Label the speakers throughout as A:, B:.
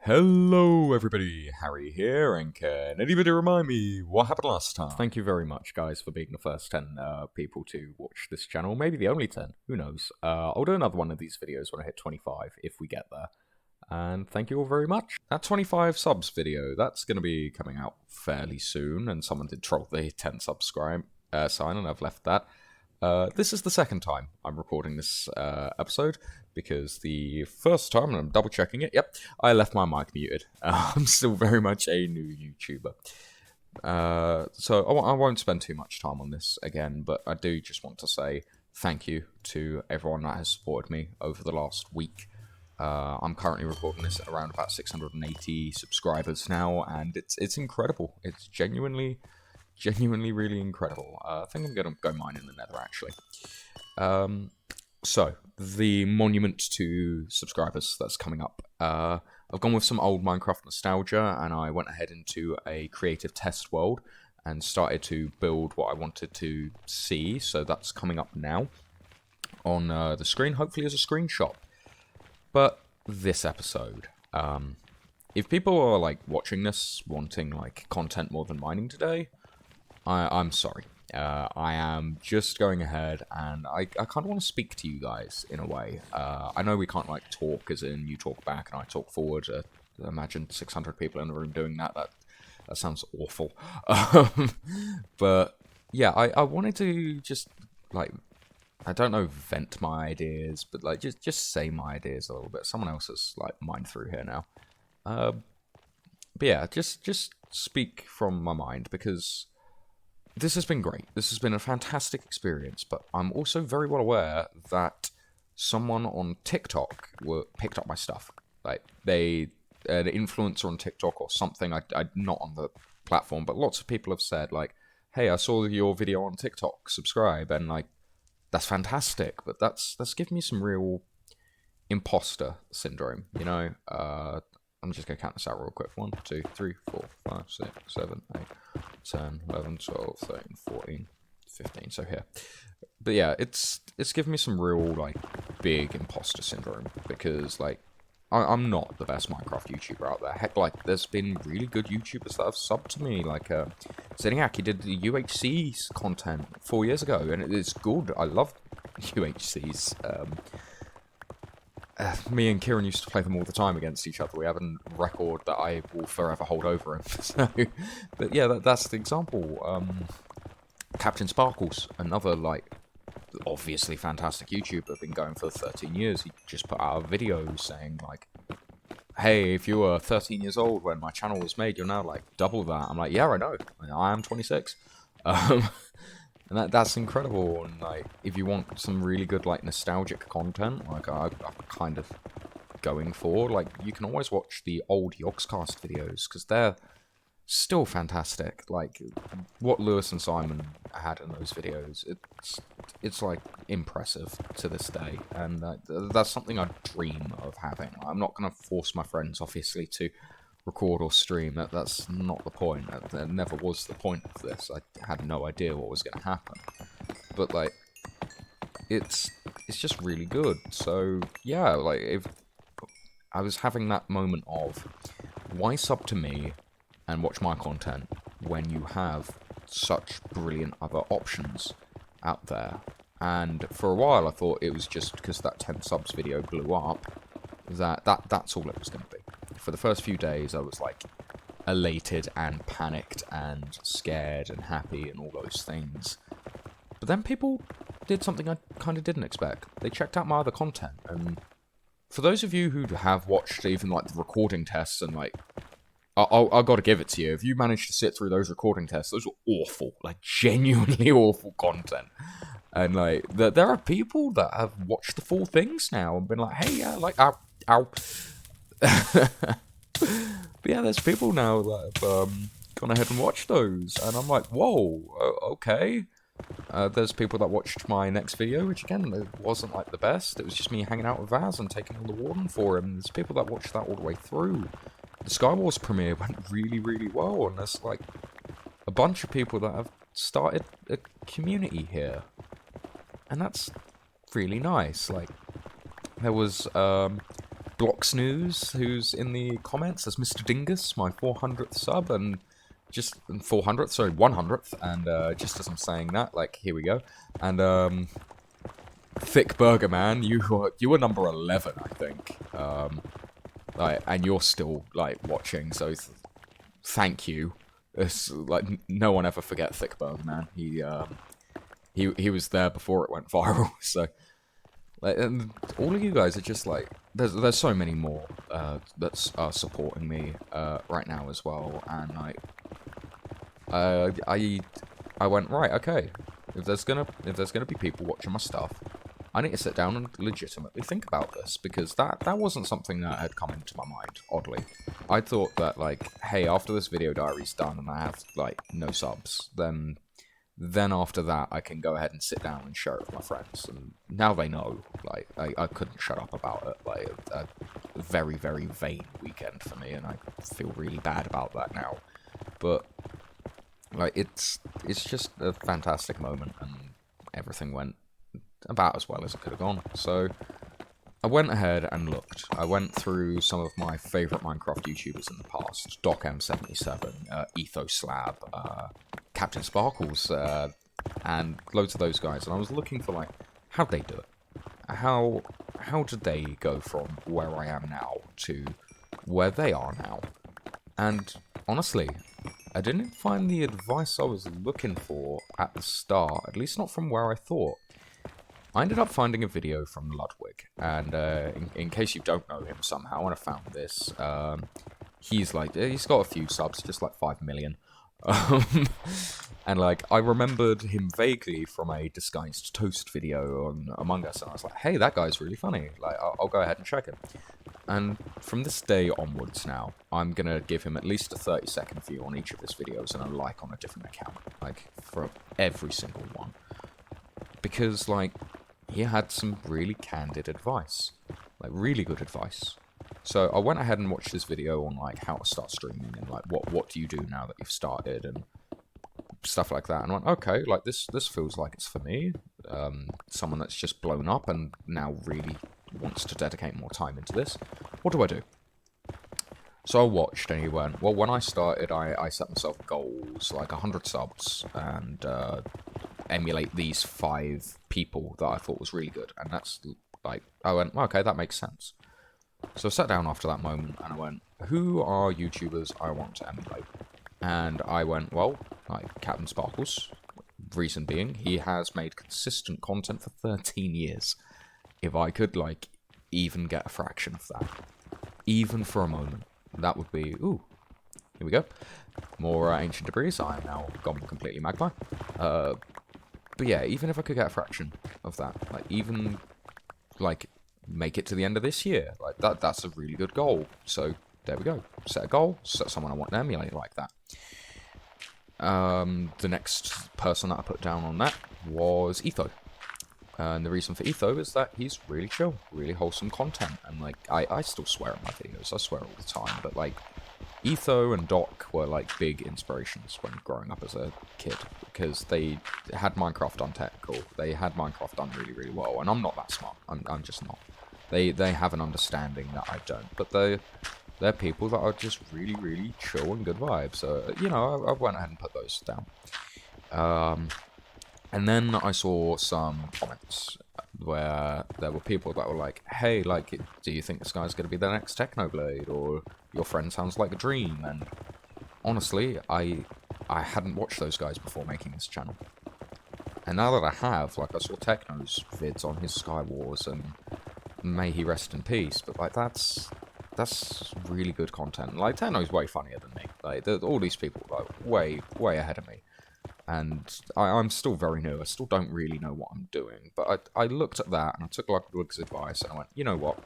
A: Hello everybody, Harry here, and can anybody remind me what happened last time? Thank you very much guys for being the first 10 people to watch this channel, maybe the only 10, who knows. I'll do another one of these videos when I hit 25, if we get there. And thank you all very much. That 25 subs video, that's going to be coming out fairly soon, and someone did troll the 10 subscribe sign, and I've left that. This is the second time I'm recording this episode, because the first time, and I'm double checking it, yep, I left my mic muted. I'm still very much a new YouTuber. So I won't spend too much time on this again, but I do just want to say thank you to everyone that has supported me over the last week. I'm currently recording this at around about 680 subscribers now, and it's incredible. It's genuinely really incredible. I think I'm going to go mine in the nether, actually. So, the monument to subscribers that's coming up. I've gone with some old Minecraft nostalgia, and I went ahead into a creative test world and started to build what I wanted to see, so that's coming up now on the screen, hopefully as a screenshot. But this episode, if people are like watching this wanting like content more than mining today, I'm sorry. I am just going ahead, and I kind of want to speak to you guys in a way. I know we can't like talk as in you talk back and I talk forward. Imagine 600 people in the room doing that. That sounds awful. But yeah, I wanted to just like, I don't know, vent my ideas, but like just say my ideas a little bit. Someone else has like mined through here now. But yeah, just speak from my mind, because this has been great. This has been a fantastic experience, but I'm also very well aware that someone on TikTok picked up my stuff. Like, an influencer on TikTok or something, I not on the platform, but lots of people have said, like, hey, I saw your video on TikTok, subscribe, and, like, that's fantastic, but that's given me some real imposter syndrome, you know? I'm just going to count this out real quick. 1, 2, 3, 4, 5, 6, 7, 8, 10, 11, 12, 13, 14, 15. So here. But yeah, it's given me some real, like, big imposter syndrome. Because, like, I'm not the best Minecraft YouTuber out there. Heck, like, there's been really good YouTubers that have subbed to me. Like, Zeniac, he did the UHC's content 4 years ago. And it's good. I love UHC's. Me and Kieran used to play them all the time against each other. We have a record that I will forever hold over him. So, but yeah, that's the example. Captain Sparkles, another, like, obviously fantastic YouTuber, been going for 13 years. He just put out a video saying, like, hey, if you were 13 years old when my channel was made, you're now, like, double that. I'm like, yeah, I know. I am 26. And that's incredible, and like, if you want some really good, like, nostalgic content, like I'm kind of going for, like, you can always watch the old Yogscast videos, because they're still fantastic. Like, what Lewis and Simon had in those videos, it's like, impressive to this day, and that's something I dream of having. I'm not going to force my friends, obviously, to record or stream. That's not the point. That never was the point of this. I had no idea what was going to happen, but like, it's just really good. So yeah, like, if I was having that moment of, why sub to me and watch my content when you have such brilliant other options out there? And for a while I thought it was just because that 10 subs video blew up that's all it was going to be. For the first few days, I was, like, elated and panicked and scared and happy and all those things. But then people did something I kind of didn't expect. They checked out my other content, and for those of you who have watched even, like, the recording tests, and, like, I got to give it to you. If you managed to sit through those recording tests, those were awful, like, genuinely awful content. And, like, there are people that have watched the full things now and been like, hey, yeah, like, ow. But yeah, there's people now that have gone ahead and watched those, and I'm like, whoa, okay. There's people that watched my next video, which again, it wasn't like the best. It was just me hanging out with Vaz and taking on the Warden for him. There's people that watched that all the way through. The Skywars premiere went really, really well, and there's like a bunch of people that have started a community here, and that's really nice. Like, there was Block Snooze, who's in the comments, as Mr. Dingus, my 400th sub, and just 400th, sorry, 100th, and just as I'm saying that, like, here we go, and Thick Burger Man, you were number 11, I think, like, and you're still like watching, so thank you. It's like no one ever forget Thick Burger Man. He was there before it went viral, so. Like, and all of you guys are just like, there's so many more that are supporting me right now as well, and like, I went, right, okay, if there's gonna be people watching my stuff, I need to sit down and legitimately think about this, because that wasn't something that had come into my mind, oddly. I thought that, like, hey, after this video diary's done and I have like no subs, then after that, I can go ahead and sit down and share it with my friends. And now they know. Like, I couldn't shut up about it. Like, a very, very vain weekend for me, and I feel really bad about that now. But, like, it's just a fantastic moment, and everything went about as well as it could have gone. So, I went ahead and looked. I went through some of my favourite Minecraft YouTubers in the past. DocM77, EthoSlab, Captain Sparkles, and loads of those guys. And I was looking for, like, how'd they do it? How did they go from where I am now to where they are now? And, honestly, I didn't find the advice I was looking for at the start, at least not from where I thought. I ended up finding a video from Ludwig, and in case you don't know him somehow, and I found this, he's got a few subs, just like 5 million, and like, I remembered him vaguely from a Disguised Toast video on Among Us, and I was like, hey, that guy's really funny, like, I'll go ahead and check him. And from this day onwards now, I'm gonna give him at least a 30-second view on each of his videos, and a like on a different account, like, for every single one. Because, like, he had some really candid advice. Like, really good advice. So I went ahead and watched this video on, like, how to start streaming, and, like, what do you do now that you've started, and stuff like that. And I went, okay, like, this feels like it's for me. Someone that's just blown up and now really wants to dedicate more time into this. What do I do? So I watched, and he went, well, when I started, I set myself goals, like 100 subs, and emulate these 5 people that I thought was really good. And that's, like, I went, okay, that makes sense. So I sat down after that moment, and I went, who are YouTubers I want to emulate? And I went, well, like, Captain Sparkles. Reason being, he has made consistent content for 13 years. If I could, like, even get a fraction of that, even for a moment, that would be, ooh, here we go. More ancient debris. I am now gone completely magma. But yeah, even if I could get a fraction of that, like, even, like, make it to the end of this year, like, that's a really good goal. So, there we go. Set a goal, set someone I want to emulate like that. The next person that I put down on that was Etho. And the reason for Etho is that he's really chill, really wholesome content. And, like, I still swear in my videos, I swear all the time, but, like, Etho and Doc were, like, big inspirations when growing up as a kid, because they had Minecraft done technical, they had Minecraft done really, really well, and I'm not that smart, I'm just not. They have an understanding that I don't, but they're people that are just really, really chill and good vibes, so, you know, I went ahead and put those down. And then I saw some comments where there were people that were like, hey, like, do you think this guy's going to be the next Technoblade, or your friend sounds like a dream? And honestly, I hadn't watched those guys before making this channel. And now that I have, like, I saw Techno's vids on his Sky Wars, and may he rest in peace, but, like, that's really good content. Like, Techno's way funnier than me. Like, all these people are, like, way ahead of me. And I'm still very new, I still don't really know what I'm doing, but I looked at that, and I took Ludwig's advice, and I went, you know what,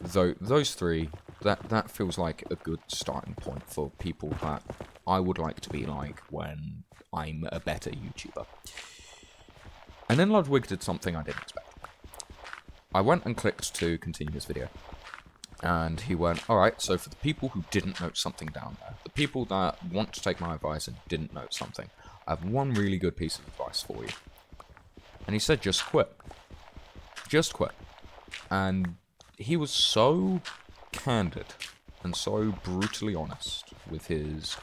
A: those 3, that feels like a good starting point for people that I would like to be like when I'm a better YouTuber. And then Ludwig did something I didn't expect. I went and clicked to continue his video, and he went, alright, so for the people who didn't note something down there, the people that want to take my advice and didn't note something, I have one really good piece of advice for you. And he said, just quit. Just quit. And he was so candid and so brutally honest with his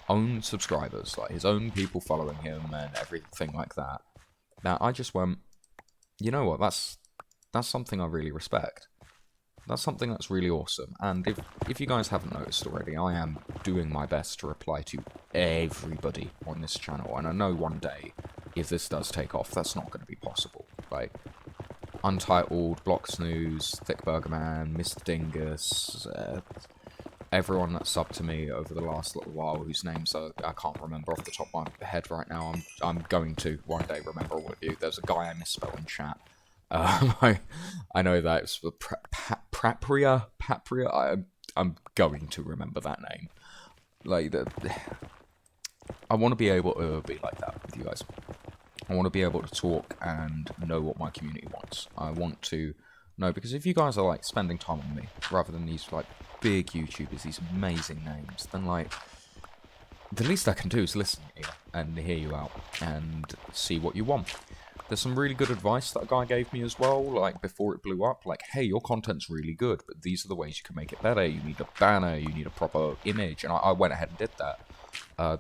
A: own subscribers, like his own people following him and everything like that, that I just went, you know what, that's something I really respect. That's something that's really awesome. And if you guys haven't noticed already, I am doing my best to reply to everybody on this channel. And I know one day, if this does take off, that's not going to be possible. Like, Untitled, Block Snooze, Thick Burger Man, Mr. Dingus, everyone that's subbed to me over the last little while, whose names I can't remember off the top of my head right now. I'm going to one day remember all of you. There's a guy I misspelled in chat. I know that it's Papria. I'm going to remember that name. Like, I want to be able to be like that with you guys. I want to be able to talk and know what my community wants. I want to know, because if you guys are like spending time on me rather than these like big YouTubers, these amazing names, then like the least I can do is listen to you and hear you out and see what you want. There's some really good advice that a guy gave me as well, like before it blew up, like, hey, your content's really good, but these are the ways you can make it better. You need a banner, you need a proper image, and I went ahead and did that.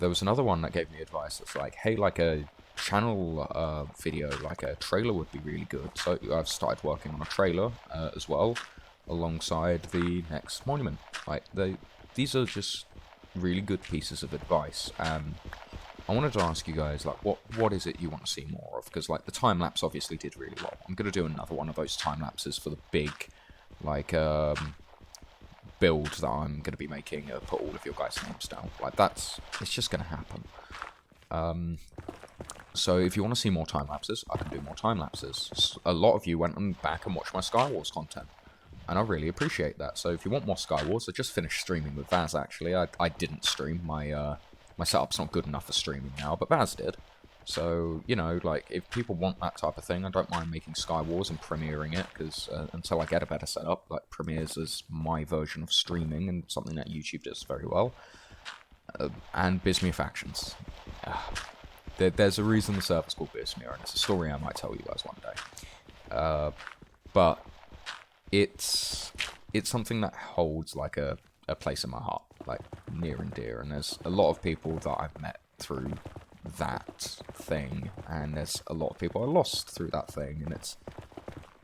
A: There was another one that gave me advice that's like, hey, like a channel video, like a trailer would be really good. So I've started working on a trailer as well, alongside the next monument. Like, these are just really good pieces of advice, and I wanted to ask you guys, like, what is it you want to see more of? Because, like, the time-lapse obviously did really well. I'm going to do another one of those time-lapses for the big, like, build that I'm going to be making, put all of your guys' names down. Like, it's just going to happen. So if you want to see more time-lapses, I can do more time-lapses. A lot of you went back and watched my Skywars content, and I really appreciate that. So if you want more Skywars, I just finished streaming with Vaz, actually. I didn't stream. My setup's not good enough for streaming now, but Vaz did. So, you know, like, if people want that type of thing, I don't mind making Skywars and premiering it, because until I get a better setup, like, premieres is my version of streaming and something that YouTube does very well. And Bysmia Factions. There's a reason the server's called Bysmia, and it's a story I might tell you guys one day. But it's something that holds, like, a place in my heart, like, near and dear, and there's a lot of people that I've met through that thing, and there's a lot of people I lost through that thing, and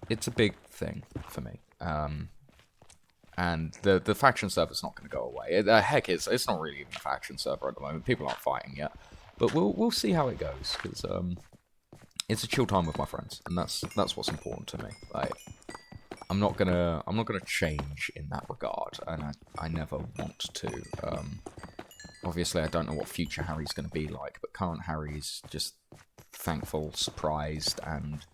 A: it's a big thing for me. And the faction server's not going to go away. Heck, it's not really even a faction server at the moment. People aren't fighting yet, but we'll see how it goes, because it's a chill time with my friends, and that's what's important to me. Like, I'm not gonna change in that regard, and I never want to. Obviously, I don't know what future Harry's gonna be like, but current Harry's just thankful, surprised, and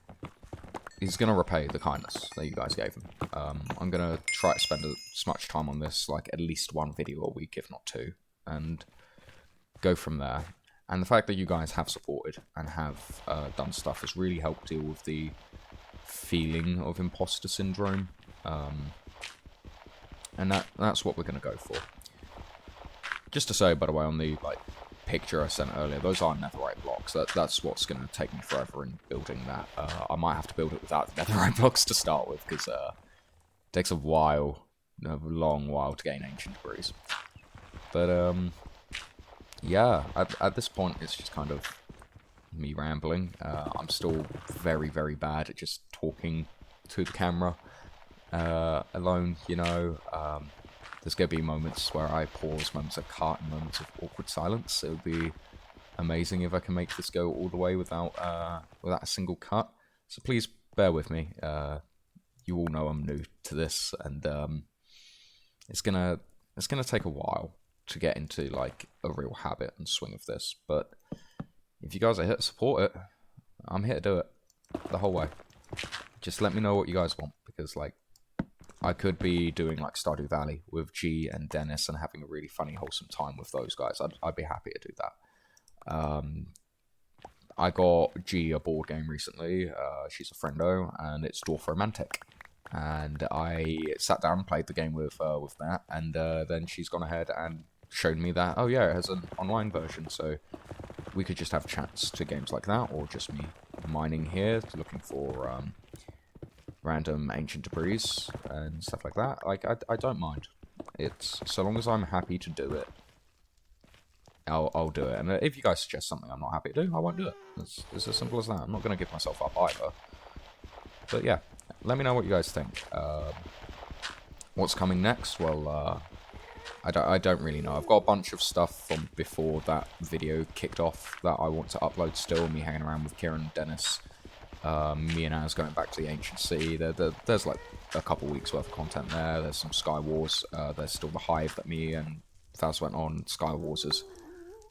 A: he's gonna repay the kindness that you guys gave him. I'm gonna try to spend as much time on this, like at least one video a week, if not two, and go from there. And the fact that you guys have supported and have done stuff has really helped deal with the feeling of imposter syndrome, and that's what we're going to go for. Just to say, by the way, on the picture I sent earlier, those are netherite blocks. That's what's going to take me forever in building that. I might have to build it without the netherite blocks to start with, because it takes a long while to gain ancient degrees. But yeah, at this point it's just kind of me rambling. I'm still very, very bad at just talking to the camera alone, you know. There's going to be moments where I pause, moments of cut, and moments of awkward silence. It would be amazing if I can make this go all the way without a single cut. So please bear with me. You all know I'm new to this, and it's gonna take a while to get into like a real habit and swing of this. But if you guys are here to support it, I'm here to do it the whole way. Just let me know what you guys want, because like I could be doing like Stardew Valley with G and Dennis and having a really funny, wholesome time with those guys. I'd be happy to do that. I got G a board game recently. She's a friendo, and it's Dwarf Romantic. And I sat down and played the game with that, and then she's gone ahead and showed me that, oh yeah, it has an online version, so we could just have chats to games like that, or just me mining here, looking for random ancient debris and stuff like that. Like, I don't mind. It's so long as I'm happy to do it, I'll do it. And if you guys suggest something I'm not happy to do, I won't do it. It's as simple as that. I'm not going to give myself up either. But yeah, let me know what you guys think. What's coming next? Well, I don't really know. I've got a bunch of stuff from before that video kicked off that I want to upload still. Me hanging around with Kieran and Dennis. Me and Az going back to the ancient city. There's like a couple weeks worth of content there. There's some Sky Wars. There's still the Hive that me and Faz went on. Sky Wars is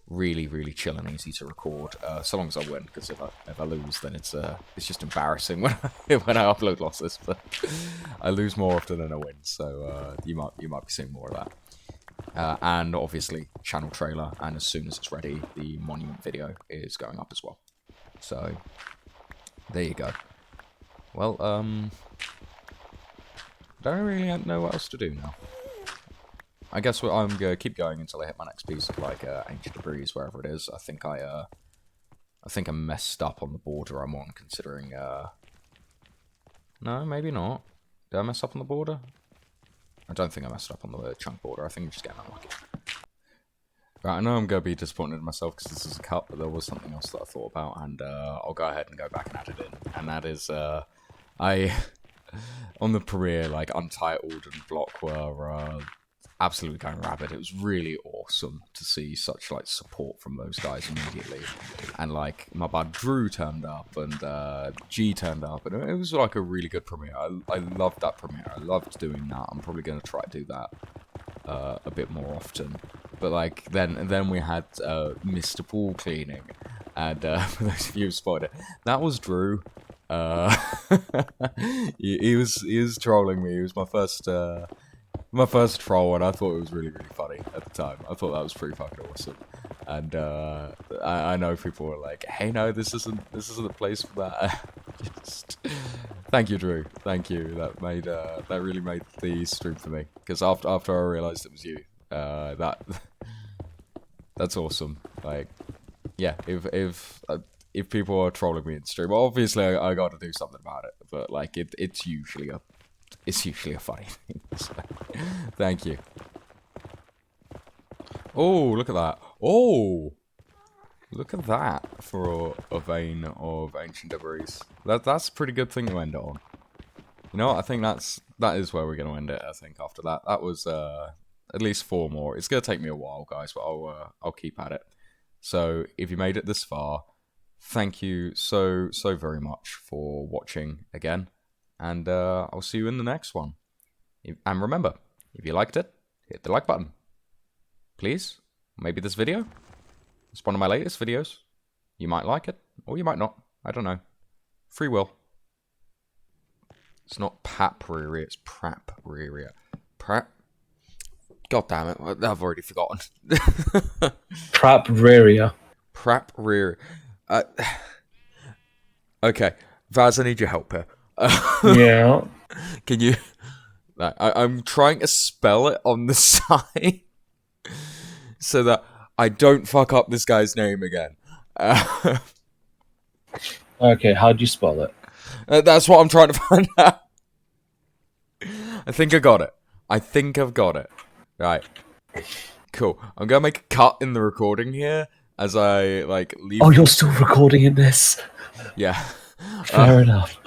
A: really, really chill and easy to record, so long as I win. Because if I lose, then it's just embarrassing when when I upload losses. But I lose more often than I win, so you might be seeing more of that. And obviously channel trailer, and as soon as it's ready, the monument video is going up as well. So there you go. Well, don't really know what else to do now. I guess I'm gonna keep going until I hit my next piece of like ancient debris, wherever it is. I think I messed up on the border I'm on, considering. No, maybe not. Did I mess up on the border? I don't think I messed up on the chunk border. I think I'm just getting unlucky. Right, I know I'm going to be disappointed in myself because this is a cut, but there was something else that I thought about, and I'll go ahead and go back and add it in. And that is, on the premiere, like, Untitled and Block were absolutely going rabid. It was really awesome to see such, like, support from those guys immediately. And, like, my bud Drew turned up, and G turned up, and it was, like, a really good premiere. I loved that premiere. I loved doing that. I'm probably going to try to do that a bit more often. But like then we had Mr. Pool Cleaning, and for those of you who spotted it, that was Drew. He was trolling me. He was my first troll, and I thought it was really funny at the time. I thought that was pretty fucking awesome. And I know people were like, "Hey, no, this isn't the place for that." Thank you, Drew. Thank you. That really made the stream for me, because after I realized it was you. That's awesome. Like, yeah, if people are trolling me in stream, obviously I got to do something about it. But like, it's usually a funny thing. So, thank you. Oh, look at that. Oh, look at that for a vein of ancient debris. That's a pretty good thing to end it on. You know what? I think that is where we're gonna end it. I think after that was at least 4 more. It's gonna take me a while, guys, but I'll keep at it. So if you made it this far, thank you so very much for watching again, and I'll see you in the next one. And remember, if you liked it, hit the like button, please. Maybe this video, it's one of my latest videos. You might like it, or you might not. I don't know. Free will. It's not Papriria, it's Prapriria. God damn it, I've already forgotten.
B: Prapriria.
A: Prapriria. Okay, Vaz, I need your help here.
B: Yeah.
A: Can you... I'm trying to spell it on the side so that I don't fuck up this guy's name again.
B: Okay, how do you spell it?
A: That's what I'm trying to find out. I think I got it. I think I've got it. Right. Cool. I'm gonna make a cut in the recording here as I like leave.
B: Oh, you're still recording in this?
A: Yeah.
B: Fair enough.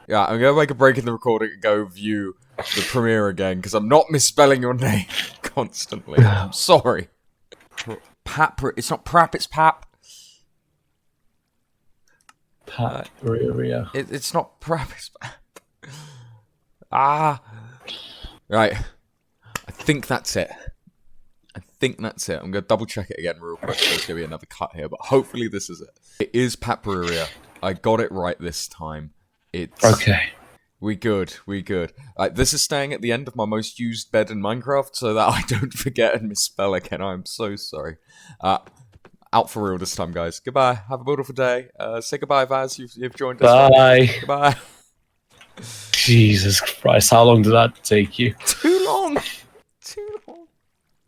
A: Yeah, I'm gonna make a break in the recording and go view the premiere again because I'm not misspelling your name constantly. I'm sorry. Pap. It's not Prap. It's Pap.
B: Papriria.
A: It's not Prap. It's Pap. Right. I think that's it. I'm going to double check it again real quick. There's going to be another cut here, but hopefully this is it. It is Papriria. I got it right this time. It's... Okay. We good. Like, this is staying at the end of my most used bed in Minecraft so that I don't forget and misspell again. I'm so sorry. Out for real this time, guys. Goodbye. Have a beautiful day. Say goodbye, Vaz. You've joined us.
B: Bye.
A: Goodbye.
B: Jesus Christ, how long did that take you?